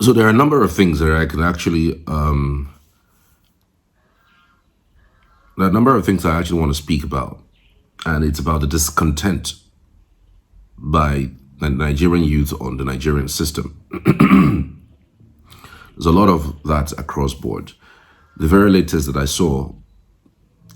So there are a number of things that I can actually, there are a number of things I actually want to speak about, and it's about the discontent by the Nigerian youth on the Nigerian system. There's a lot of that across board. The very latest that I saw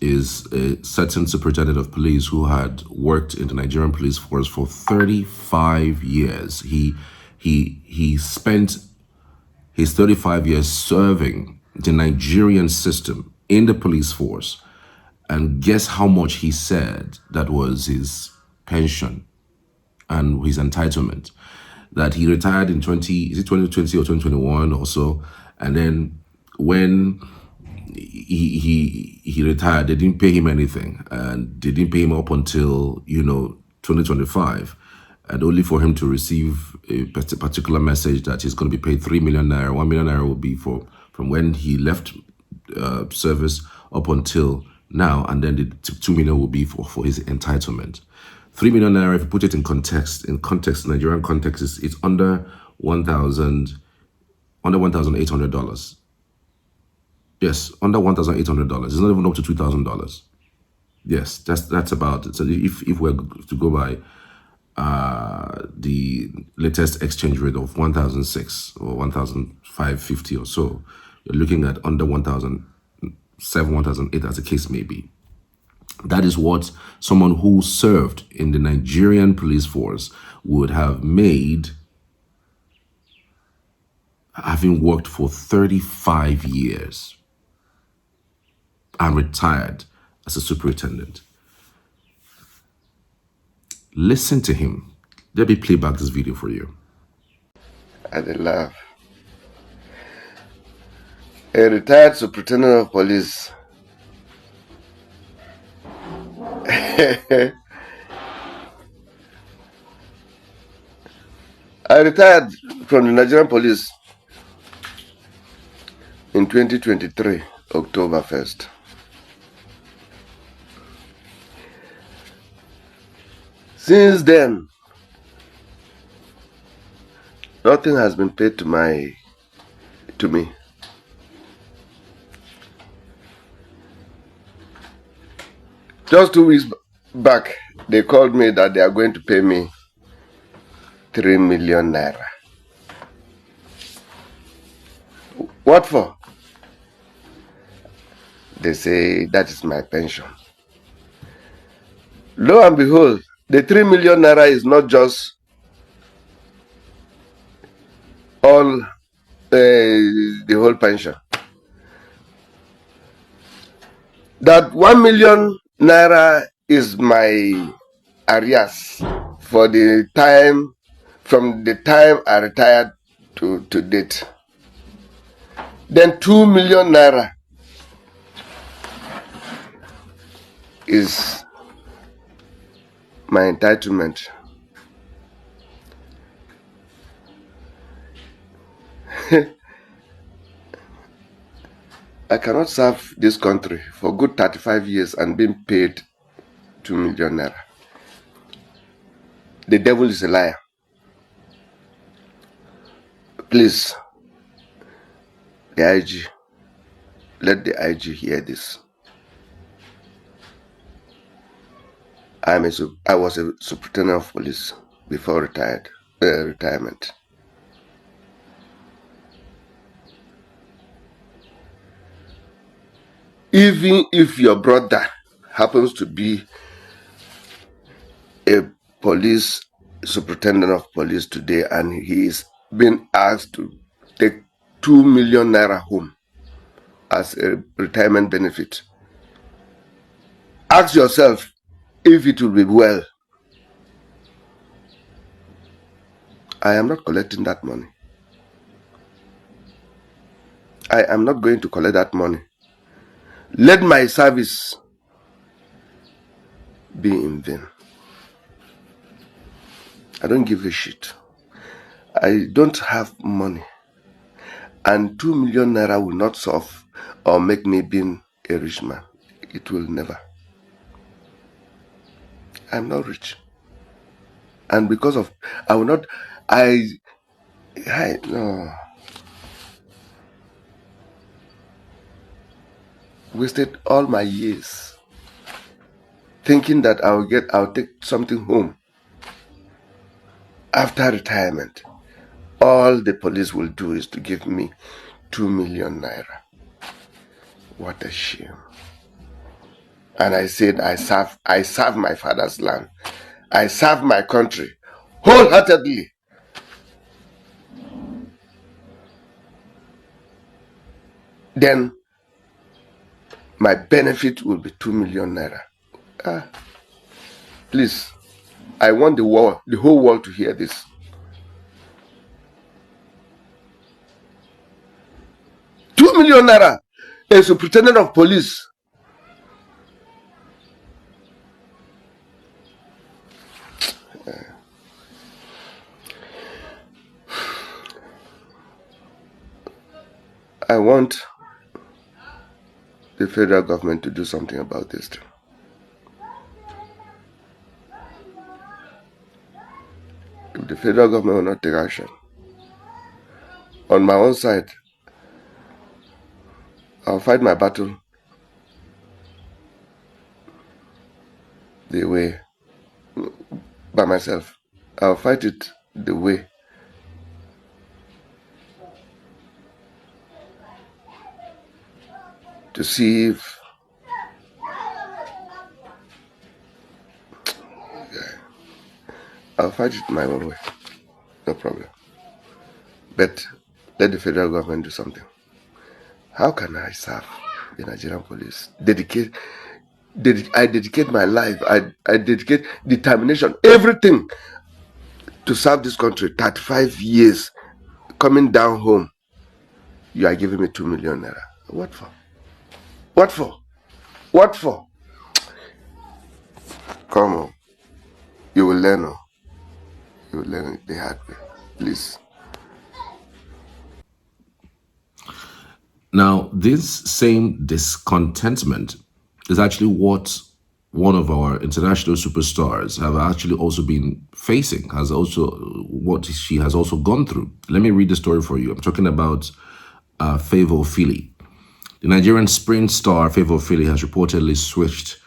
is a certain superintendent of police who had worked in the Nigerian police force for 35 years. He spent his 35 years serving the Nigerian system in the police force. And guess how much he said that was his pension and his entitlement? That he retired in 2020 or 2021 or so. And then when he retired, they didn't pay him anything. And they didn't pay him up until, 2025. And only for him to receive a particular message that he's going to be paid 3 million naira. 1 million naira will be from when he left service up until now, and then the 2 million will be for his entitlement. 3 million naira, if you put it in context, Nigerian context, it's under $1,800. Yes, under $1,800. It's not even up to $2,000. Yes, that's about it. So if we're to go by the latest exchange rate of 1,006 or 1,550 or so, you're looking at under 1,007, 1,008, as the case may be. That is what someone who served in the Nigerian police force would have made, having worked for 35 years and retired as a superintendent. Listen to him. Let me play back this video for you. I laugh. A retired superintendent of police. I retired from the Nigerian police in 2023, October 1st. Since then, nothing has been paid to me. Just 2 weeks back, they called me that they are going to pay me 3 million naira. What for? They say that is my pension. Lo and behold, the 3 million naira is not just all the whole pension. That 1 million naira is my arrears for the time, from the time I retired to date. Then 2 million naira is my entitlement. I cannot serve this country for good 35 years and being paid 2 million naira. The devil is a liar. Please, the IG, let the IG hear this. I was a superintendent of police before retirement. Even if your brother happens to be a police superintendent of police today and he is being asked to take 2 million naira home as a retirement benefit, ask yourself if it will be well. I am not collecting that money. I am not going to collect that money. Let my service be in vain. I don't give a shit. I don't have money. And 2 million naira will not solve or make me being a rich man. It will never. I'm not rich. And because of, I will not, no. wasted all my years thinking that I'll take something home after retirement. All the police will do is to give me 2 million naira. What a shame. And I said, I serve my father's land. I serve my country wholeheartedly. Then my benefit will be 2 million naira. Please, I want the whole world to hear this. 2 million naira. A superintendent of police. I want the federal government to do something about this thing. If the federal government will not take action, on my own side, I'll fight my battle the way by myself. I'll fight it the way to see if I'll fight it my own way. No problem. But let the federal government do something. How can I serve the Nigerian police? I dedicate my life, I dedicate determination, everything to serve this country. 35 years coming down home. You are giving me 2 million naira. What for? What for? What for? Come on. You will learn. You will learn it the hard way. Please. Now, this same discontentment is actually what one of our international superstars have actually also been facing, has also what she has also gone through. Let me read the story for you. I'm talking about Favour Ofili. The Nigerian sprint star Favour Ofili has reportedly switched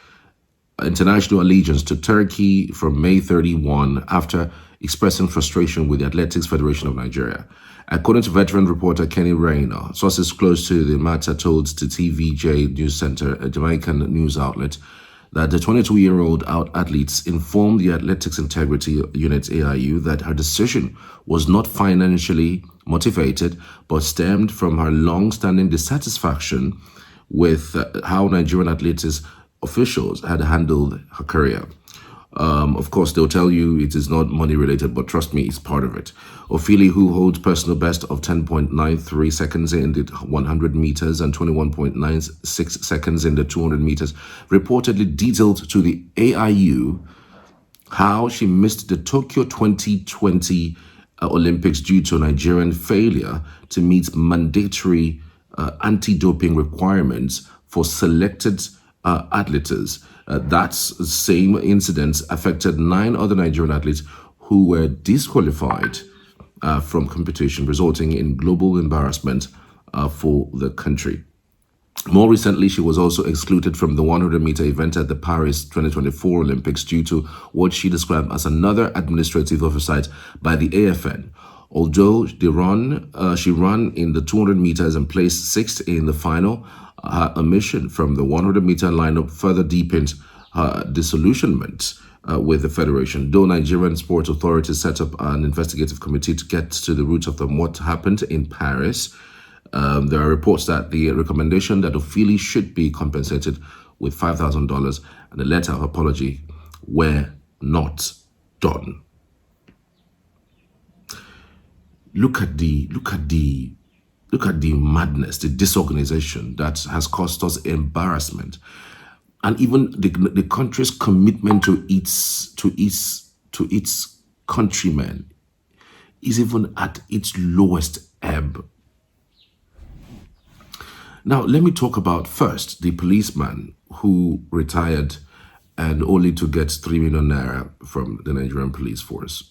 international allegiance to Turkey from May 31 after expressing frustration with the Athletics Federation of Nigeria. According to veteran reporter Kenny Rayner, sources close to the matter told the TVJ News Center, a Jamaican news outlet, that the 22-year-old athlete informed the Athletics Integrity Unit AIU that her decision was not financially motivated but stemmed from her long-standing dissatisfaction with how Nigerian athletics officials had handled her career. Of course, they'll tell you it is not money related, but trust me, it's part of it. Ofili, who holds personal best of 10.93 seconds in the 100 meters and 21.96 seconds in the 200 meters, reportedly detailed to the AIU how she missed the Tokyo 2020 Olympics due to Nigerian failure to meet mandatory anti-doping requirements for selected athletes. That same incident affected 9 other Nigerian athletes who were disqualified from competition, resulting in global embarrassment for the country. More recently, she was also excluded from the 100-meter event at the Paris 2024 Olympics due to what she described as another administrative oversight by the AFN. Although she ran in the 200 meters and placed 6th in the final, her omission from the 100-meter lineup further deepened her disillusionment with the federation. Though Nigerian sports authorities set up an investigative committee to get to the root of what happened in Paris, there are reports that the recommendation that Ofili should be compensated with $5,000 and a letter of apology were not done. Look at the madness, the disorganization that has caused us embarrassment, and even the country's commitment to its countrymen is even at its lowest ebb. Now, let me talk about first the policeman who retired and only to get 3 million naira from the Nigerian police force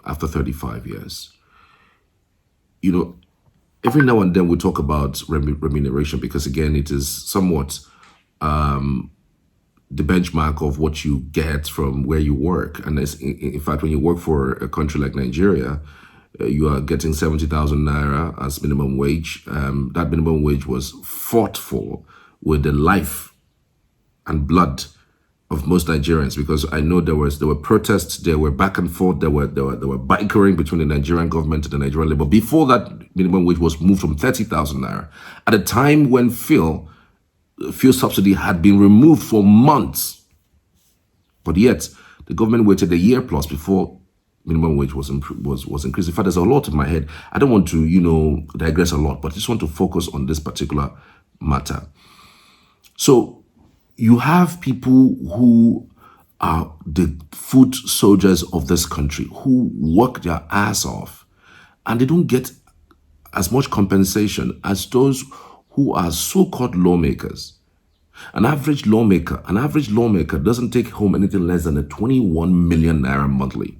after 35 years. You know, every now and then we talk about remuneration because, again, it is somewhat the benchmark of what you get from where you work. And in fact, when you work for a country like Nigeria, you are getting 70,000 naira as minimum wage. That minimum wage was fought for with the life and blood of most Nigerians, because I know there were protests, there were back and forth, there were bikering between the Nigerian government and the Nigerian labor before that minimum wage was moved from 30,000 naira at a time when fuel subsidy had been removed for months. But yet the government waited a year plus before minimum wage was increased. In fact, there's a lot in my head. I don't want to digress a lot, but I just want to focus on this particular matter. So you have people who are the foot soldiers of this country who work their ass off, and they don't get as much compensation as those who are so-called lawmakers. An average lawmaker doesn't take home anything less than a 21 million naira monthly.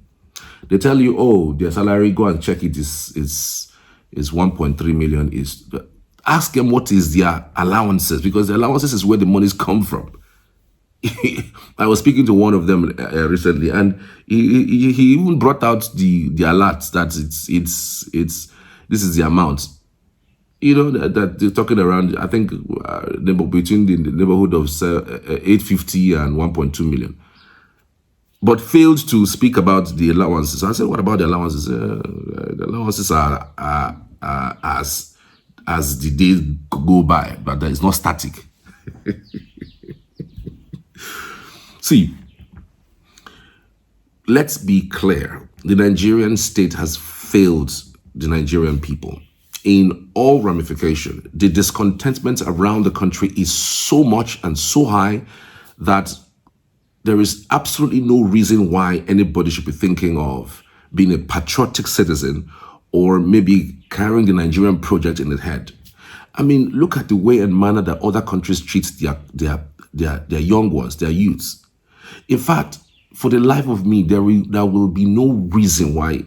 They tell you, oh, their salary, go and check it, is 1.3 million. Ask them what is their allowances, because the allowances is where the monies come from. I was speaking to one of them recently, and he even brought out the alerts that this is the amount. That they're talking around, I think, between the neighborhood of 850 and 1.2 million. But failed to speak about the allowances. So I said, what about the allowances? The allowances are as the days go by, but that is not static. See, let's be clear. The Nigerian state has failed the Nigerian people in all ramifications. The discontentment around the country is so much and so high that there is absolutely no reason why anybody should be thinking of being a patriotic citizen or maybe carrying the Nigerian project in the head. I mean, look at the way and manner that other countries treat their young ones, their youths. In fact, for the life of me, there will be no reason why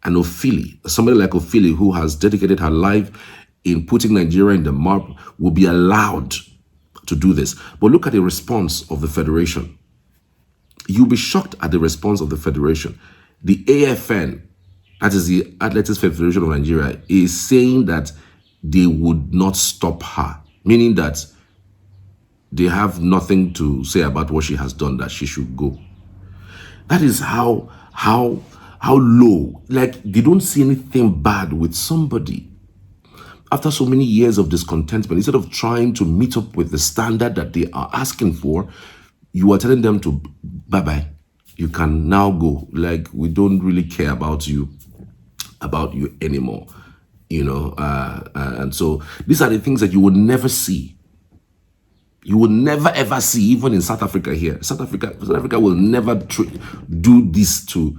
an Ofili, somebody like Ofili, who has dedicated her life in putting Nigeria in the map, will be allowed to do this. But look at the response of the Federation. You'll be shocked at the response of the Federation. The AFN, that is the Athletics Federation of Nigeria, is saying that they would not stop her, meaning that they have nothing to say about what she has done, that she should go. That is how low, like they don't see anything bad with somebody. After so many years of discontentment, instead of trying to meet up with the standard that they are asking for, you are telling them to bye-bye. You can now go. Like, we don't really care about you anymore. And so these are the things that you will never see. You will never ever see, even in South Africa here. South Africa will never do this to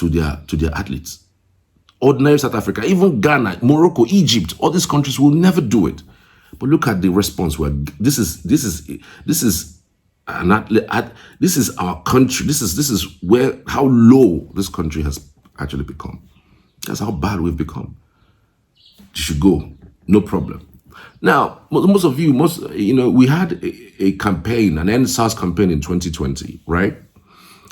their athletes. Ordinary South Africa, even Ghana, Morocco, Egypt, all these countries will never do it. But look at the response. This is our country. This is how low this country has actually become. That's how bad we've become. You should go, no problem. Now, most of you, we had a campaign, an NSAS campaign in 2020, right?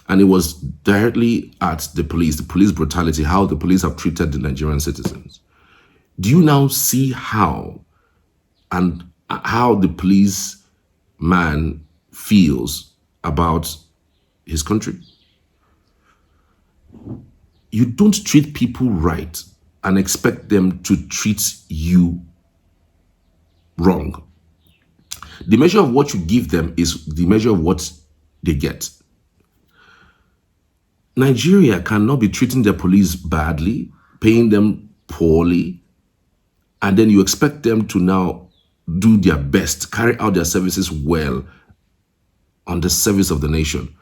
And it was directly at the police brutality, how the police have treated the Nigerian citizens. Do you now see how the police man feels about his country? You don't treat people right and expect them to treat you wrong. The measure of what you give them is the measure of what they get. Nigeria cannot be treating their police badly, paying them poorly, and then you expect them to now do their best, carry out their services well on the service of the nation.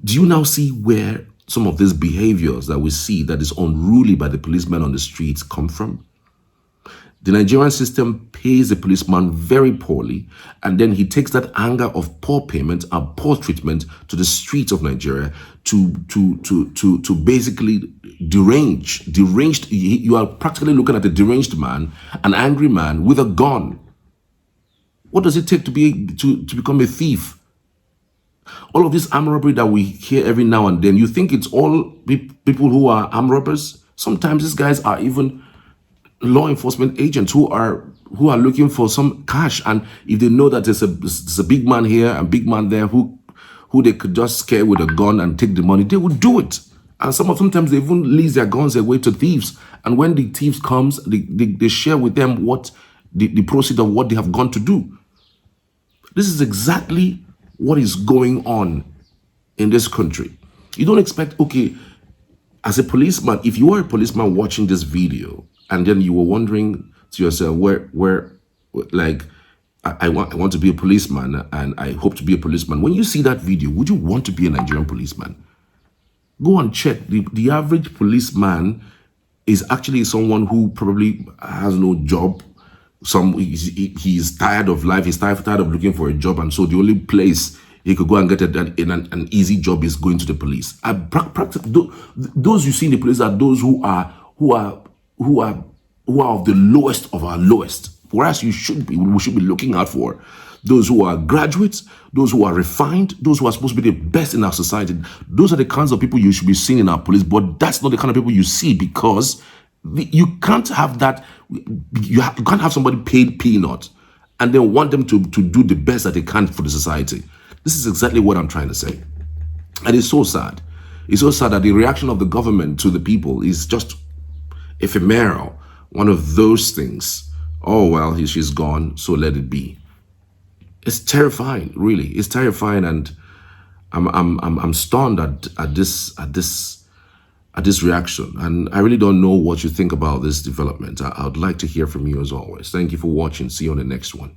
Do you now see where some of these behaviors that we see that is unruly by the policemen on the streets come from? The Nigerian system pays the policeman very poorly, and then he takes that anger of poor payment and poor treatment to the streets of Nigeria to basically deranged. You are practically looking at a deranged man, an angry man with a gun. What does it take to become a thief? All of this armed robbery that we hear every now and then, you think it's all people who are armed robbers? Sometimes these guys are even law enforcement agents who are looking for some cash, and if they know that there's a big man here and big man there who they could just scare with a gun and take the money, they would do it. And sometimes they even lease their guns away to thieves, and when the thieves comes, they share with them what the proceeds of what they have gone to do. This is exactly what is going on in this country. You don't expect, okay, as a policeman, if you are a policeman watching this video and then you were wondering to yourself, like, I want to be a policeman and I hope to be a policeman. When you see that video, would you want to be a Nigerian policeman? Go and check. The average policeman is actually someone who probably has no job. He's tired of life. He's tired of looking for a job, and so the only place he could go and get an easy job is going to the police. Those you see in the police are those who are of the lowest of our lowest. Whereas we should be looking out for those who are graduates, those who are refined, those who are supposed to be the best in our society. Those are the kinds of people you should be seeing in our police. But that's not the kind of people you see, because you can't have that. You can't have somebody paid peanut and then want them to do the best that they can for the society. This is exactly what I'm trying to say. And it's so sad. It's so sad that the reaction of the government to the people is just ephemeral. One of those things. Oh, well, she's gone, so let it be. It's terrifying, really. It's terrifying, and I'm stunned at this reaction. And I really don't know what you think about this development. I would like to hear from you as always. Thank you for watching. See you on the next one.